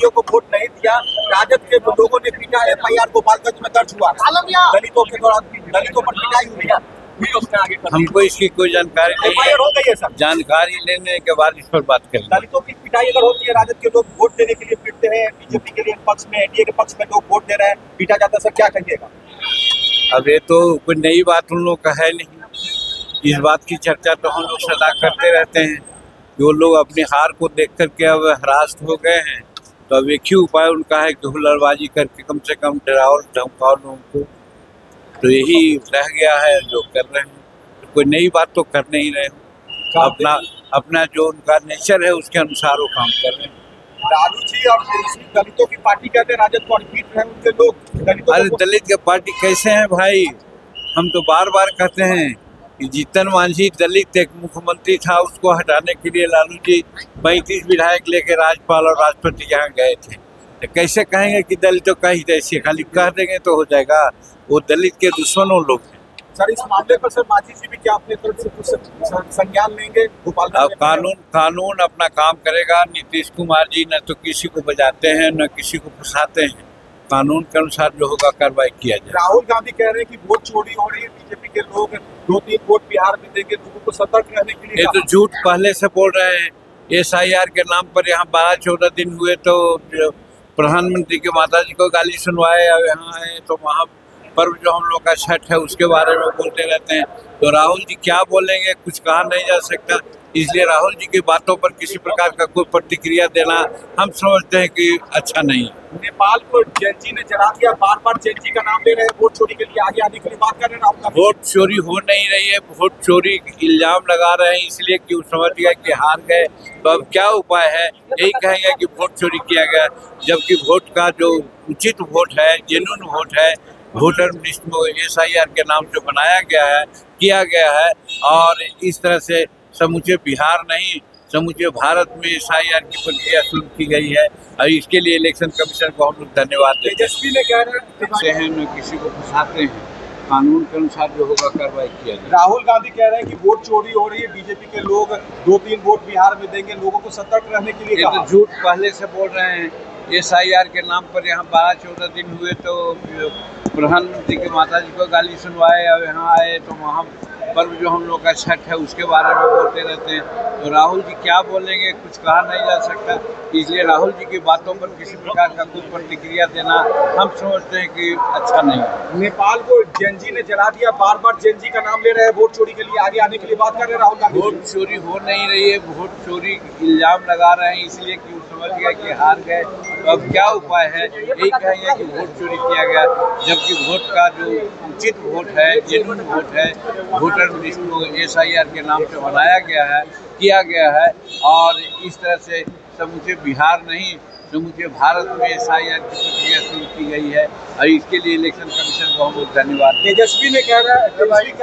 दलितों को वोट नहीं दिया, राजद के लोगों ने पीटा, FIR गोपालगंज में दर्ज हुआ, दलितों के दौरान दलितों पर पिटाई हुई है। हमको इसकी कोई जानकारी नहीं FIR हो गई है सर। जानकारी लेने के बाद इस पर बात करें। दलितों की पिटाई अगर होती है, राजद के लोग वोट देने के लिए पीटते हैं, बीजेपी के लिए पक्ष में, एनडीए के पक्ष में लोग वोट दे रहे हैं, पीटा जाता है, सर क्या कहिएगा? अब ये तो कोई नई बात उन लोग का है नहीं, इस बात की चर्चा तो हम लोग सदा करते रहते हैं। जो लोग अपनी हार को देख करके अब हरास हो गए हैं, तो अब एक ही उपाय उनका है कि हुल्लड़बाजी करके कम से कम डराओ धमकाओ लोगों को, तो यही रह गया है जो कर रहे हैं। तो कोई नई बात तो कर नहीं रहे, अपना जो उनका नेचर है उसके अनुसार वो काम कर रहे हैं। लालू जी और दलितों की पार्टी कहते हैं राजद को पीट रहे हैं उनके लोग। अरे दलित के पार्टी कैसे हैं भाई? हम तो बार बार कहते हैं कि जीतन मांझी दलित एक मुख्यमंत्री था, उसको हटाने के लिए लालू जी 35 विधायक लेके राज्यपाल और राष्ट्रपति के यहाँ गए थे। तो कैसे कहेंगे कि दलितों का ही ऐसे खाली कह देंगे तो हो जाएगा? वो दलित के दुश्मनों लोग हैं। सर इस मामले पर सर मांझी जी भी क्या अपने तरफ से कुछ संज्ञान लेंगे? अब कानून अपना काम करेगा। नीतीश कुमार जी न तो किसी को बजाते हैं न किसी को फंसाते हैं, कानून के अनुसार जो होगा कार्रवाई किया जाए। राहुल गांधी कह रहे हैं कि वोट चोरी हो रही है, बीजेपी के लोग 2-3 वोट बिहार में देंगे, लोगों को सतर्क रहने के लिए। ये तो झूठ पहले से बोल रहे हैं। SIR के नाम पर यहाँ 12-14 दिन हुए तो प्रधानमंत्री के माताजी को गाली सुनवाए, और यहाँ आए तो वहाँ पर्व जो हम लोग का छठ है उसके बारे में बोलते रहते हैं। तो राहुल जी क्या बोलेंगे, कुछ कहा नहीं जा सकता, इसलिए राहुल जी की बातों पर किसी प्रकार का कोई प्रतिक्रिया देना हम समझते हैं कि अच्छा नहीं है। नेपाल को जेएनजी ने जला दिया, बार-बार जेएनजी का नाम ले रहे हैं, वोट चोरी के लिए आगे आने के लिए बात कर रहे हैं। वोट चोरी हो नहीं रही है, वोट चोरी इल्जाम लगा रहे हैं इसलिए कि वो समझ गया कि हार गए। तो अब क्या उपाय है? यही कहेंगे कि वोट चोरी किया गया, जबकि वोट का जो उचित वोट है, जेन्युइन वोट है, वोटर लिस्ट में SIR के नाम से बनाया गया है, किया गया है, और इस तरह से समूचे बिहार नहीं समूचे भारत में SIR की प्रक्रिया शुरू की गई है, और इसके लिए इलेक्शन कमीशन को हम लोग धन्यवाद देते हैं। तेजस्वी ने कह रहे हैं न किसी को फंसाते हैं, कानून के अनुसार जो होगा कार्रवाई किया जाए। राहुल गांधी कह रहे हैं कि वोट चोरी हो रही है, बीजेपी के लोग 2-3 वोट बिहार में देंगे, लोगों को सतर्क रहने के लिए। ये तो झूठ पहले से बोल रहे हैं। SIR के नाम पर यहाँ 12-14 दिन हुए तो प्रधानमंत्री के माताजी को गाली सुनवाए, और यहाँ आए तो वहाँ पर्व जो हम लोग का छठ है उसके बारे में बोलते रहते हैं। तो राहुल जी क्या बोलेंगे, कुछ कहा नहीं जा सकता, इसलिए राहुल जी की बातों पर किसी प्रकार का कोई प्रतिक्रिया देना हम समझते हैं कि अच्छा नहीं है। नेपाल को जेएनजी ने जला दिया, बार-बार जेएनजी का नाम ले रहे हैं, वोट चोरी के लिए आगे आने के लिए बात कर रहे हैं राहुल गांधी। वोट चोरी हो नहीं रही है, वोट चोरी इल्जाम लगा रहे हैं इसलिए कि वो समझ गया कि हार गए। तो अब क्या उपाय है? यही कहेंगे कि वोट चोरी किया गया, जबकि वोट का जो उचित वोट है, जेन्युइन वोट है, वोटर लिस्ट को SIR के नाम से बनाया गया है, किया गया है, और इस तरह से समूचे बिहार नहीं समूचे भारत में SIR की प्रक्रिया शुरू की गई है, और इसके लिए इलेक्शन कमीशन को हम लोग धन्यवाद। तेजस्वी ने कह रहा है